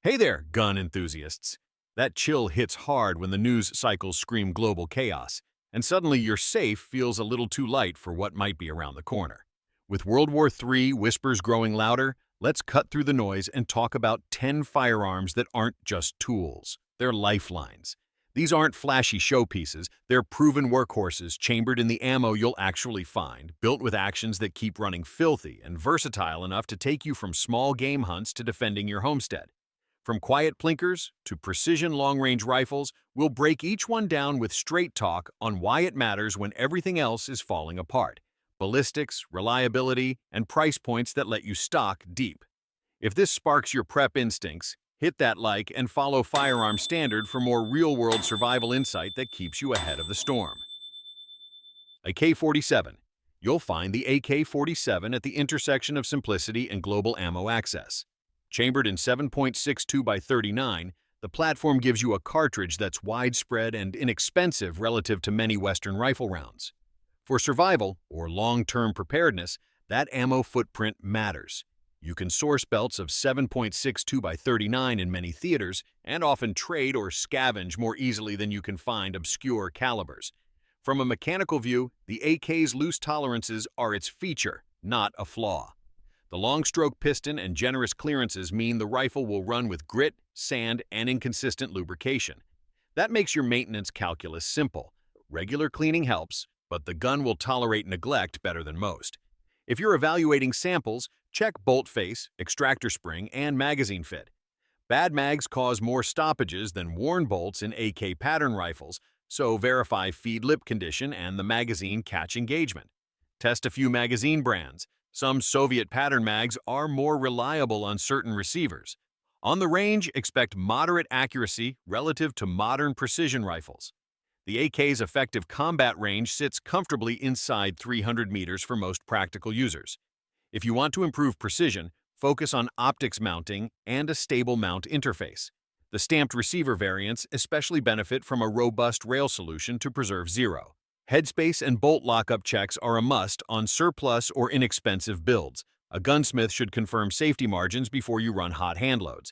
Hey there, gun enthusiasts. That chill hits hard when the news cycles scream global chaos, and suddenly your safe feels a little too light for what might be around the corner. With World War III whispers growing louder, let's cut through the noise and talk about 10 firearms that aren't just tools. They're lifelines. These aren't flashy showpieces, they're proven workhorses chambered in the ammo you'll actually find, built with actions that keep running filthy and versatile enough to take you from small game hunts to defending your homestead. From quiet plinkers to precision long-range rifles, we'll break each one down with straight talk on why it matters when everything else is falling apart. Ballistics, reliability, and price points that let you stock deep. If this sparks your prep instincts, hit that like and follow Firearms Standard for more real-world survival insight that keeps you ahead of the storm. AK-47. You'll find the AK-47 at the intersection of simplicity and global ammo access. Chambered in 7.62 by 39, the platform gives you a cartridge that's widespread and inexpensive relative to many Western rifle rounds. For survival, or long-term preparedness, that ammo footprint matters. You can source belts of 7.62 by 39 in many theaters, and often trade or scavenge more easily than you can find obscure calibers. From a mechanical view, the AK's loose tolerances are its feature, not a flaw. The long-stroke piston and generous clearances mean the rifle will run with grit, sand, and inconsistent lubrication. That makes your maintenance calculus simple. Regular cleaning helps, but the gun will tolerate neglect better than most. If you're evaluating samples, check bolt face, extractor spring, and magazine fit. Bad mags cause more stoppages than worn bolts in AK pattern rifles, so verify feed lip condition and the magazine catch engagement. Test a few magazine brands. Some Soviet pattern mags are more reliable on certain receivers. On the range, expect moderate accuracy relative to modern precision rifles. The AK's effective combat range sits comfortably inside 300 meters for most practical users. If you want to improve precision, focus on optics mounting and a stable mount interface. The stamped receiver variants especially benefit from a robust rail solution to preserve zero. Headspace and bolt lockup checks are a must on surplus or inexpensive builds. A gunsmith should confirm safety margins before you run hot handloads.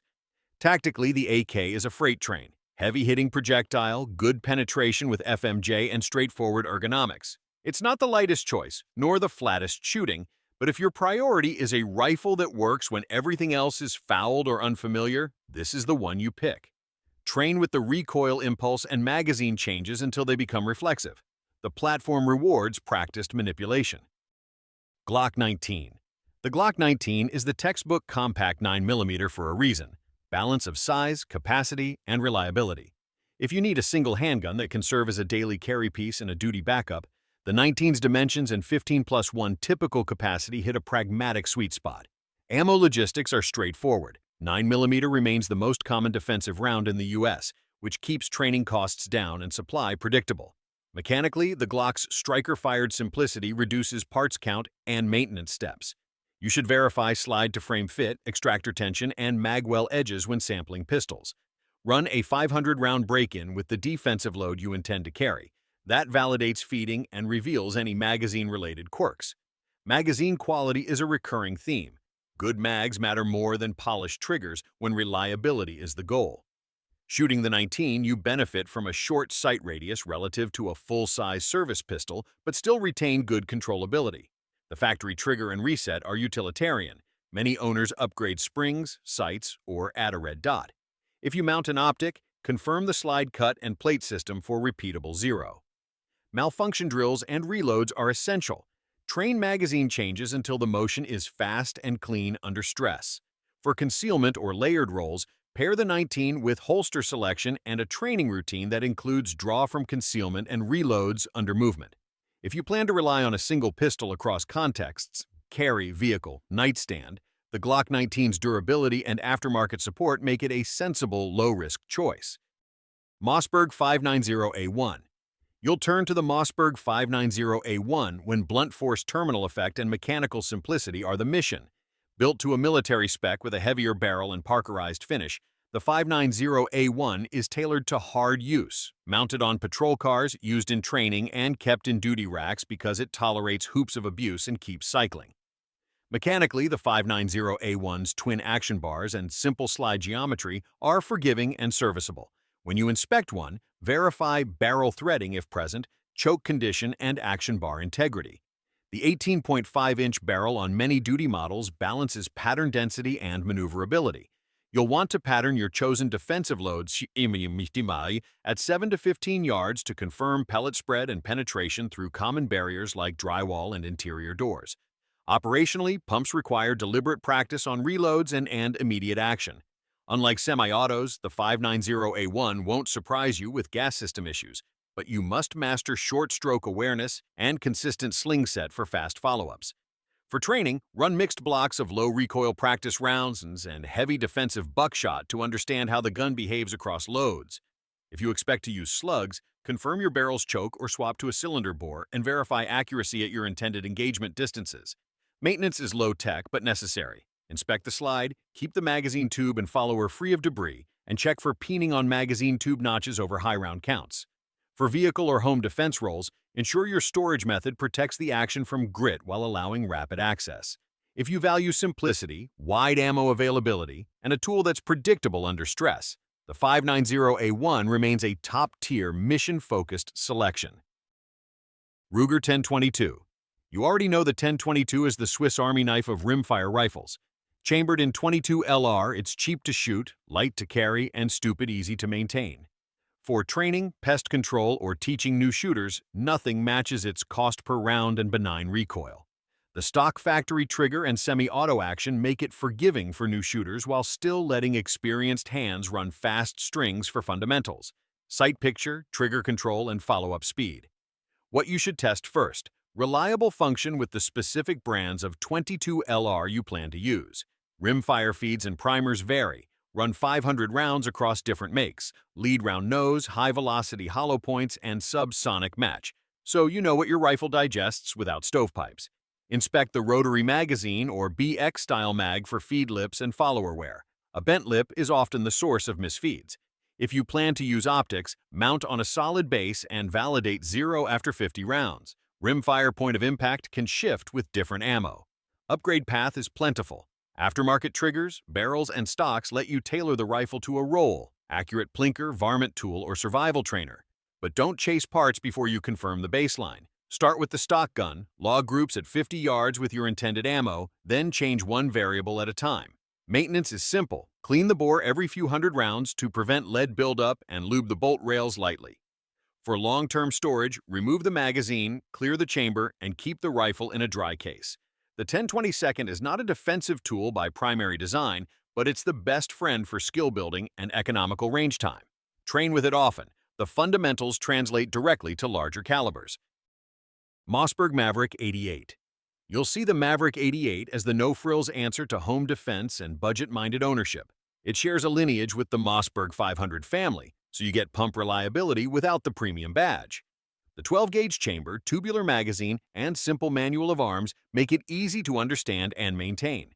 Tactically, the AK is a freight train. Heavy-hitting projectile, good penetration with FMJ, and straightforward ergonomics. It's not the lightest choice, nor the flattest shooting, but if your priority is a rifle that works when everything else is fouled or unfamiliar, this is the one you pick. Train with the recoil impulse and magazine changes until they become reflexive. The platform rewards practiced manipulation. Glock 19. The Glock 19 is the textbook compact 9mm for a reason. Balance of size, capacity, and reliability. If you need a single handgun that can serve as a daily carry piece and a duty backup, the 19's dimensions and 15+1 typical capacity hit a pragmatic sweet spot. Ammo logistics are straightforward. 9mm remains the most common defensive round in the US, which keeps training costs down and supply predictable. Mechanically, the Glock's striker-fired simplicity reduces parts count and maintenance steps. You should verify slide-to-frame fit, extractor tension, and magwell edges when sampling pistols. Run a 500-round break-in with the defensive load you intend to carry. That validates feeding and reveals any magazine-related quirks. Magazine quality is a recurring theme. Good mags matter more than polished triggers when reliability is the goal. Shooting the 19, you benefit from a short sight radius relative to a full-size service pistol, but still retain good controllability. The factory trigger and reset are utilitarian. Many owners upgrade springs, sights, or add a red dot. If you mount an optic, confirm the slide cut and plate system for repeatable zero. Malfunction drills and reloads are essential. Train magazine changes until the motion is fast and clean under stress. For concealment or layered rolls, pair the 19 with holster selection and a training routine that includes draw from concealment and reloads under movement. If you plan to rely on a single pistol across contexts, carry, vehicle, nightstand, the Glock 19's durability and aftermarket support make it a sensible, low-risk choice. Mossberg 590A1. You'll turn to the Mossberg 590A1 when blunt force terminal effect and mechanical simplicity are the mission. Built to a military spec with a heavier barrel and parkerized finish, the 590A1 is tailored to hard use, mounted on patrol cars, used in training, and kept in duty racks because it tolerates hoops of abuse and keeps cycling. Mechanically, the 590A1's twin action bars and simple slide geometry are forgiving and serviceable. When you inspect one, verify barrel threading if present, choke condition, and action bar integrity. The 18.5-inch barrel on many duty models balances pattern density and maneuverability. You'll want to pattern your chosen defensive loads at 7 to 15 yards to confirm pellet spread and penetration through common barriers like drywall and interior doors. Operationally, pumps require deliberate practice on reloads and immediate action. Unlike semi-autos, the 590A1 won't surprise you with gas system issues, but you must master short-stroke awareness and consistent sling set for fast follow-ups. For training, run mixed blocks of low-recoil practice rounds and heavy defensive buckshot to understand how the gun behaves across loads. If you expect to use slugs, confirm your barrel's choke or swap to a cylinder bore and verify accuracy at your intended engagement distances. Maintenance is low-tech but necessary. Inspect the slide, keep the magazine tube and follower free of debris, and check for peening on magazine tube notches over high round counts. For vehicle or home defense roles, ensure your storage method protects the action from grit while allowing rapid access. If you value simplicity, wide ammo availability, and a tool that's predictable under stress, the 590A1 remains a top-tier mission-focused selection. Ruger 1022. You already know the 1022 is the Swiss Army knife of rimfire rifles. Chambered in 22 LR, it's cheap to shoot, light to carry, and stupid easy to maintain. For training, pest control, or teaching new shooters, nothing matches its cost per round and benign recoil. The stock factory trigger and semi-auto action make it forgiving for new shooters while still letting experienced hands run fast strings for fundamentals: sight picture, trigger control, and follow-up speed. What you should test first: reliable function with the specific brands of 22 LR you plan to use. Rimfire feeds and primers vary. Run 500 rounds across different makes, lead round nose, high-velocity hollow points, and subsonic match, so you know what your rifle digests without stovepipes. Inspect the rotary magazine or BX-style mag for feed lips and follower wear. A bent lip is often the source of misfeeds. If you plan to use optics, mount on a solid base and validate 0 after 50 rounds. Rimfire point of impact can shift with different ammo. Upgrade path is plentiful. Aftermarket triggers, barrels, and stocks let you tailor the rifle to a roll, accurate plinker, varmint tool, or survival trainer. But don't chase parts before you confirm the baseline. Start with the stock gun, log groups at 50 yards with your intended ammo, then change one variable at a time. Maintenance is simple. Clean the bore every few hundred rounds to prevent lead buildup and lube the bolt rails lightly. For long-term storage, remove the magazine, clear the chamber, and keep the rifle in a dry case. The 1022 is not a defensive tool by primary design, but it's the best friend for skill building and economical range time. Train with it often. The fundamentals translate directly to larger calibers. Mossberg Maverick 88. You'll see the Maverick 88 as the no-frills answer to home defense and budget-minded ownership. It shares a lineage with the Mossberg 500 family, so you get pump reliability without the premium badge. The 12-gauge chamber, tubular magazine, and simple manual of arms make it easy to understand and maintain.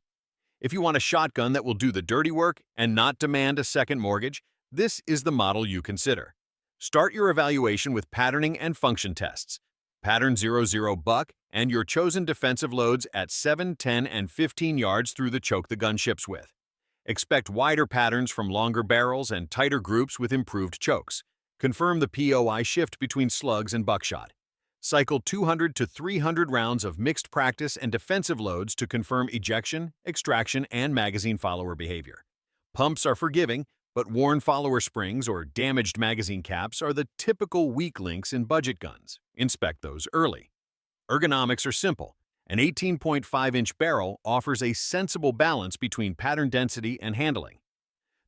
If you want a shotgun that will do the dirty work and not demand a second mortgage, this is the model you consider. Start your evaluation with patterning and function tests. Pattern 00 buck and your chosen defensive loads at 7, 10, and 15 yards through the choke the gun ships with. Expect wider patterns from longer barrels and tighter groups with improved chokes. Confirm the POI shift between slugs and buckshot. Cycle 200 to 300 rounds of mixed practice and defensive loads to confirm ejection, extraction, and magazine follower behavior. Pumps are forgiving, but worn follower springs or damaged magazine caps are the typical weak links in budget guns. Inspect those early. Ergonomics are simple. An 18.5-inch barrel offers a sensible balance between pattern density and handling.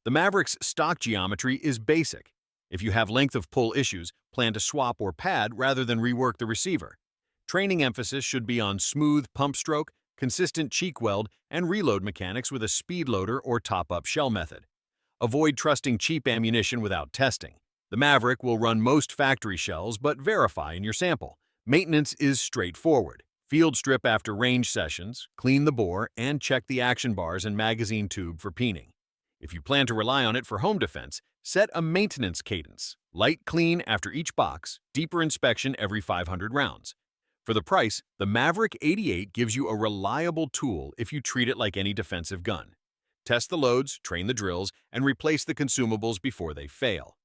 The Maverick's stock geometry is basic. If you have length of pull issues, plan to swap or pad rather than rework the receiver. Training emphasis should be on smooth pump stroke, consistent cheek weld, and reload mechanics with a speed loader or top-up shell method. Avoid trusting cheap ammunition without testing. The Maverick will run most factory shells, but verify in your sample. Maintenance is straightforward. Field strip after range sessions, clean the bore, and check the action bars and magazine tube for peening. If you plan to rely on it for home defense, set a maintenance cadence. Light clean after each box, deeper inspection every 500 rounds. For the price, the Maverick 88 gives you a reliable tool if you treat it like any defensive gun. Test the loads, train the drills, and replace the consumables before they fail.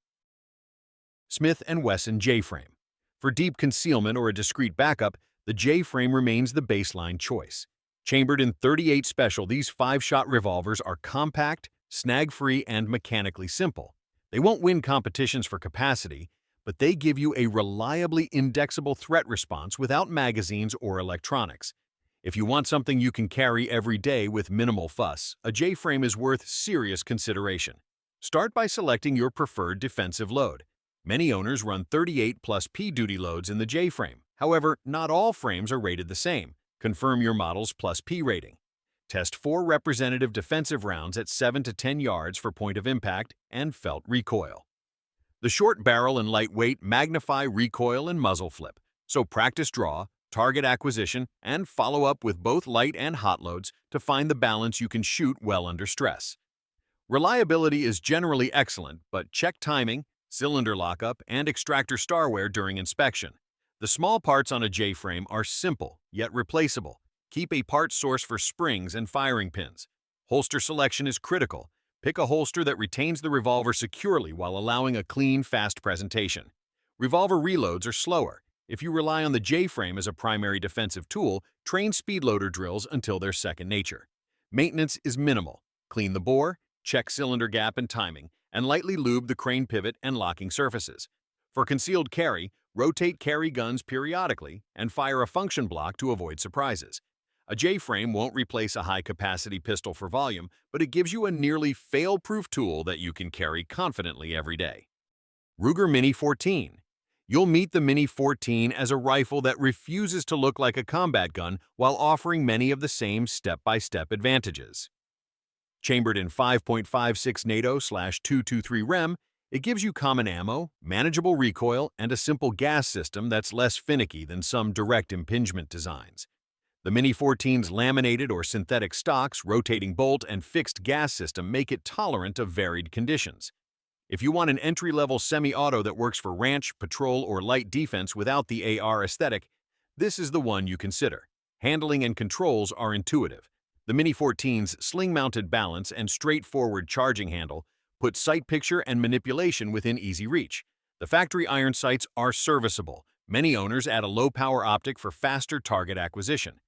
Smith & Wesson J-Frame. For deep concealment or a discreet backup, the J-Frame remains the baseline choice. Chambered in .38 Special, these 5-shot revolvers are compact, snag-free, and mechanically simple. They won't win competitions for capacity, but they give you a reliably indexable threat response without magazines or electronics. If you want something you can carry every day with minimal fuss, a J-Frame is worth serious consideration. Start by selecting your preferred defensive load. Many owners run 38 plus P duty loads in the J-Frame. However, not all frames are rated the same. Confirm your model's plus P rating. Test 4 representative defensive rounds at 7 to 10 yards for point of impact and felt recoil. The short barrel and lightweight magnify recoil and muzzle flip, so practice draw, target acquisition, and follow up with both light and hot loads to find the balance you can shoot well under stress. Reliability is generally excellent, but check timing, cylinder lockup, and extractor star wear during inspection. The small parts on a J-frame are simple, yet replaceable. Keep a parts source for springs and firing pins. Holster selection is critical. Pick a holster that retains the revolver securely while allowing a clean, fast presentation. Revolver reloads are slower. If you rely on the J-frame as a primary defensive tool, train speedloader drills until they're second nature. Maintenance is minimal. Clean the bore, check cylinder gap and timing, and lightly lube the crane pivot and locking surfaces. For concealed carry, rotate carry guns periodically and fire a function block to avoid surprises. A J-frame won't replace a high-capacity pistol for volume, but it gives you a nearly fail-proof tool that you can carry confidently every day. Ruger Mini 14. You'll meet the Mini 14 as a rifle that refuses to look like a combat gun while offering many of the same step-by-step advantages. Chambered in 5.56 NATO/223 rem, it gives you common ammo, manageable recoil, and a simple gas system that's less finicky than some direct impingement designs. The Mini 14's laminated or synthetic stocks, rotating bolt, and fixed gas system make it tolerant of varied conditions. If you want an entry-level semi-auto that works for ranch, patrol, or light defense without the AR aesthetic, this is the one you consider. Handling and controls are intuitive. The Mini 14's sling-mounted balance and straightforward charging handle put sight picture and manipulation within easy reach. The factory iron sights are serviceable. Many owners add a low-power optic for faster target acquisition.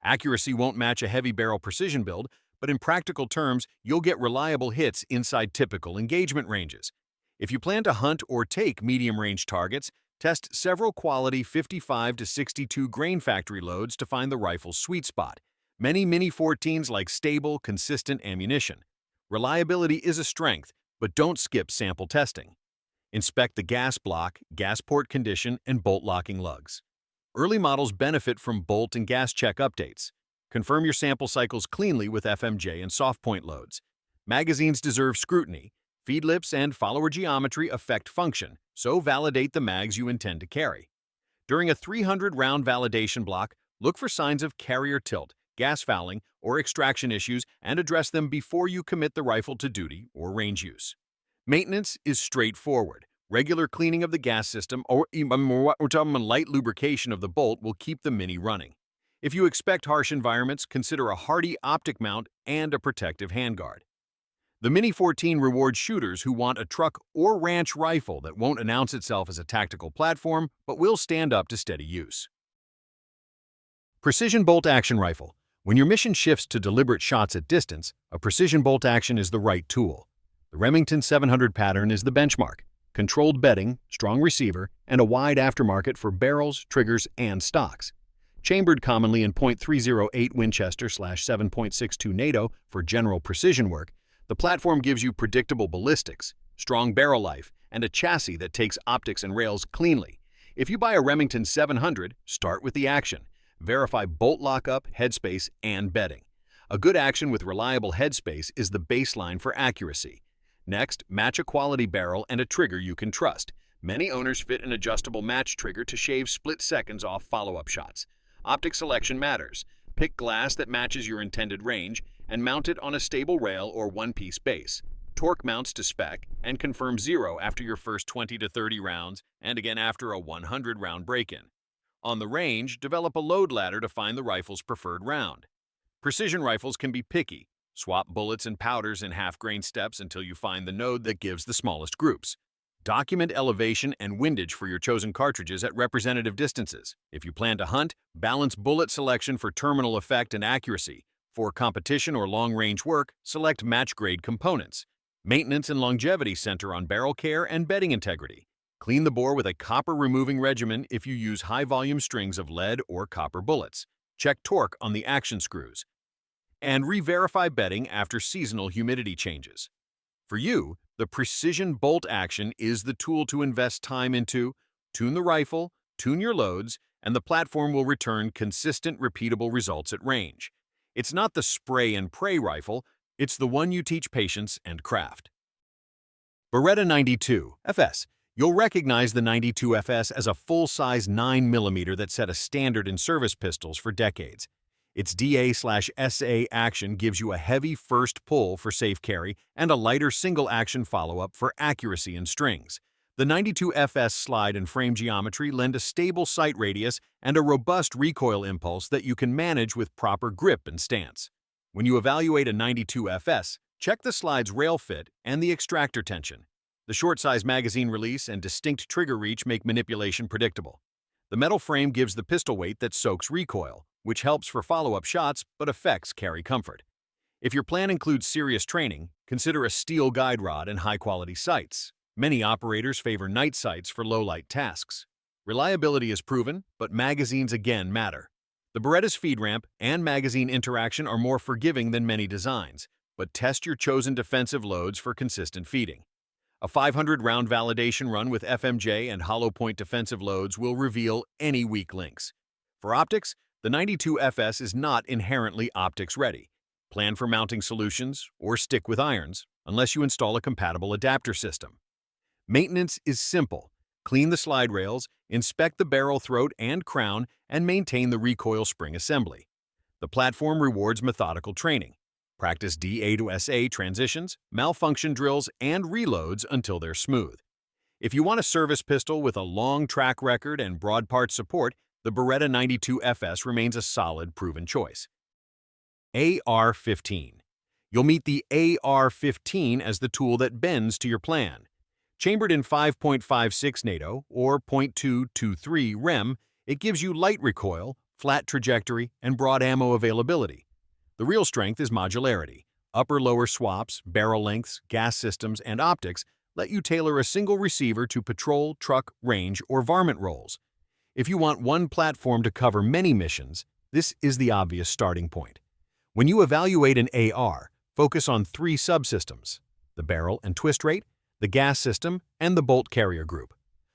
Accuracy won't match a heavy barrel precision build, but in practical terms, you'll get reliable hits inside typical engagement ranges. If you plan to hunt or take medium-range targets, test several quality 55 to 62 grain factory loads to find the rifle's sweet spot. Many Mini 14s like stable, consistent ammunition. Reliability is a strength, but don't skip sample testing. Inspect the gas block, gas port condition, and bolt locking lugs. Early models benefit from bolt and gas check updates. Confirm your sample cycles cleanly with FMJ and soft point loads. Magazines deserve scrutiny. Feed lips and follower geometry affect function, so validate the mags you intend to carry. During a 300-round validation block, look for signs of carrier tilt, gas fouling, or extraction issues and address them before you commit the rifle to duty or range use. Maintenance is straightforward. Regular cleaning of the gas system or light lubrication of the bolt will keep the Mini running. If you expect harsh environments, consider a hardy optic mount and a protective handguard. The Mini 14 rewards shooters who want a truck or ranch rifle that won't announce itself as a tactical platform but will stand up to steady use. Precision Bolt Action Rifle. When your mission shifts to deliberate shots at distance, a precision bolt action is the right tool. The Remington 700 pattern is the benchmark. Controlled bedding, strong receiver, and a wide aftermarket for barrels, triggers, and stocks. Chambered commonly in .308 Winchester/7.62 NATO for general precision work, the platform gives you predictable ballistics, strong barrel life, and a chassis that takes optics and rails cleanly. If you buy a Remington 700, start with the action. Verify bolt lockup, headspace, and bedding. A good action with reliable headspace is the baseline for accuracy. Next, match a quality barrel and a trigger you can trust. Many owners fit an adjustable match trigger to shave split seconds off follow-up shots. Optic selection matters. Pick glass that matches your intended range and mount it on a stable rail or one-piece base. Torque mounts to spec and confirm 0 after your first 20 to 30 rounds and again after a 100-round break-in. On the range, develop a load ladder to find the rifle's preferred round. Precision rifles can be picky. Swap bullets and powders in half-grain steps until you find the node that gives the smallest groups. Document elevation and windage for your chosen cartridges at representative distances. If you plan to hunt, balance bullet selection for terminal effect and accuracy. For competition or long-range work, select match-grade components. Maintenance and longevity center on barrel care and bedding integrity. Clean the bore with a copper-removing regimen if you use high-volume strings of lead or copper bullets. Check torque on the action screws. And re-verify bedding after seasonal humidity changes. For you, the precision bolt action is the tool to invest time into. Tune the rifle, tune your loads, and the platform will return consistent, repeatable results at range. It's not the spray and pray rifle, it's the one you teach patience and craft. Beretta 92 FS. You'll recognize the 92 FS as a full-size 9mm that set a standard in service pistols for decades. Its DA/SA action gives you a heavy first pull for safe carry and a lighter single-action follow-up for accuracy in strings. The 92 FS slide and frame geometry lend a stable sight radius and a robust recoil impulse that you can manage with proper grip and stance. When you evaluate a 92 FS, check the slide's rail fit and the extractor tension. The short-size magazine release and distinct trigger reach make manipulation predictable. The metal frame gives the pistol weight that soaks recoil, which helps for follow-up shots but affects carry comfort. If your plan includes serious training, consider a steel guide rod and high-quality sights. Many operators favor night sights for low-light tasks. Reliability is proven, but magazines again matter. The Beretta's feed ramp and magazine interaction are more forgiving than many designs, but test your chosen defensive loads for consistent feeding. A 500-round validation run with FMJ and hollow point defensive loads will reveal any weak links. For optics, the 92 FS is not inherently optics-ready. Plan for mounting solutions or stick with irons unless you install a compatible adapter system. Maintenance is simple. Clean the slide rails, inspect the barrel throat and crown, and maintain the recoil spring assembly. The platform rewards methodical training. Practice DA to SA transitions, malfunction drills, and reloads until they're smooth. If you want a service pistol with a long track record and broad part support, the Beretta 92 FS remains a solid, proven choice. AR-15. You'll meet the AR-15 as the tool that bends to your plan. Chambered in 5.56 NATO or .223 rem, it gives you light recoil, flat trajectory, and broad ammo availability. The real strength is modularity. Upper-lower swaps, barrel lengths, gas systems, and optics let you tailor a single receiver to patrol, truck, range, or varmint roles. If you want one platform to cover many missions, this is the obvious starting point. When you evaluate an AR, focus on 3 subsystems: the barrel and twist rate, the gas system, and the bolt carrier group.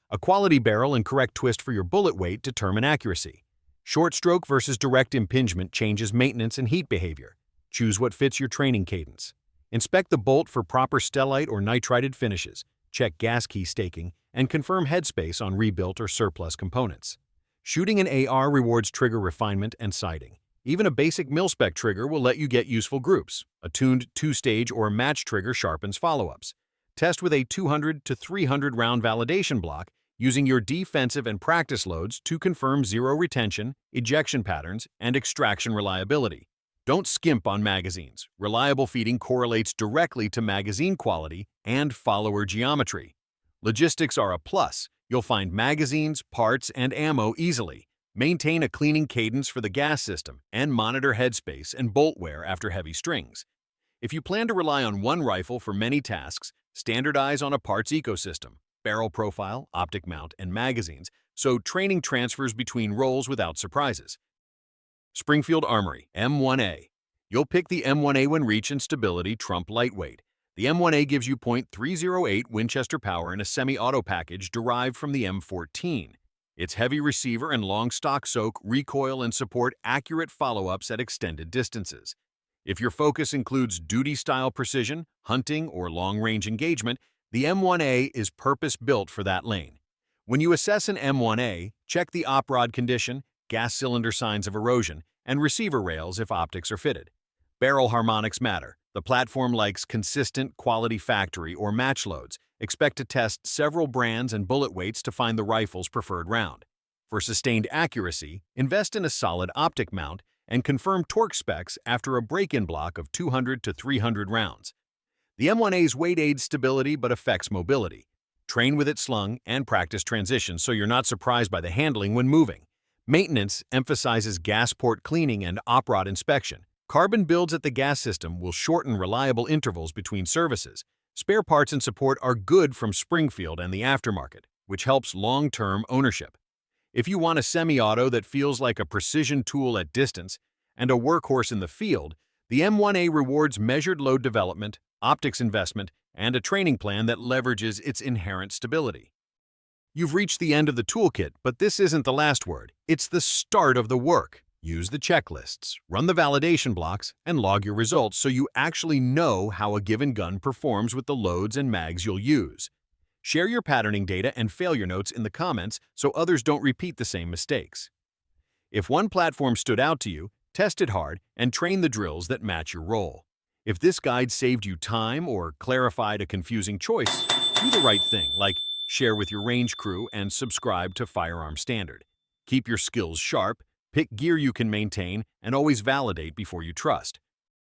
A quality barrel and correct twist for your bullet weight determine accuracy. Short stroke versus direct impingement changes maintenance and heat behavior. Choose what fits your training cadence. Inspect the bolt for proper stellite or nitrided finishes. Check gas key staking, and confirm headspace on rebuilt or surplus components. Shooting an AR rewards trigger refinement and sighting. Even a basic mil-spec trigger will let you get useful groups. A tuned 2-stage or match trigger sharpens follow-ups. Test with a 200 to 300 round validation block using your defensive and practice loads to confirm zero retention, ejection patterns, and extraction reliability. Don't skimp on magazines. Reliable feeding correlates directly to magazine quality and follower geometry. Logistics are a plus. You'll find magazines, parts, and ammo easily. Maintain a cleaning cadence for the gas system and monitor headspace and bolt wear after heavy strings. If you plan to rely on one rifle for many tasks, standardize on a parts ecosystem, barrel profile, optic mount, and magazines, so training transfers between roles without surprises. Springfield M1A. You'll pick the M1A when reach and stability trump lightweight. The M1A gives you .308 Winchester power in a semi-auto package derived from the M14. Its heavy receiver and long stock soak recoil and support accurate follow-ups at extended distances. If your focus includes duty-style precision, hunting, or long-range engagement, the M1A is purpose-built for that lane. When you assess an M1A, check the op rod condition, gas cylinder signs of erosion, and receiver rails if optics are fitted. Barrel harmonics matter. The platform likes consistent, quality factory or match loads. Expect to test several brands and bullet weights to find the rifle's preferred round. For sustained accuracy, invest in a solid optic mount and confirm torque specs after a break-in block of 200 to 300 rounds. The M1A's weight aids stability but affects mobility. Train with it slung and practice transitions so you're not surprised by the handling when moving. Maintenance emphasizes gas port cleaning and op rod inspection. Carbon builds at the gas system will shorten reliable intervals between services. Spare parts and support are good from Springfield and the aftermarket, which helps long-term ownership. If you want a semi-auto that feels like a precision tool at distance and a workhorse in the field, the M1A rewards measured load development, optics investment, and a training plan that leverages its inherent stability. You've reached the end of the toolkit, but this isn't the last word. It's the start of the work. Use the checklists, run the validation blocks, and log your results so you actually know how a given gun performs with the loads and mags you'll use. Share your patterning data and failure notes in the comments so others don't repeat the same mistakes. If one platform stood out to you, test it hard and train the drills that match your role. If this guide saved you time or clarified a confusing choice, do the right thing, like share with your range crew and subscribe to Firearms Standard. Keep your skills sharp, pick gear you can maintain, and always validate before you trust.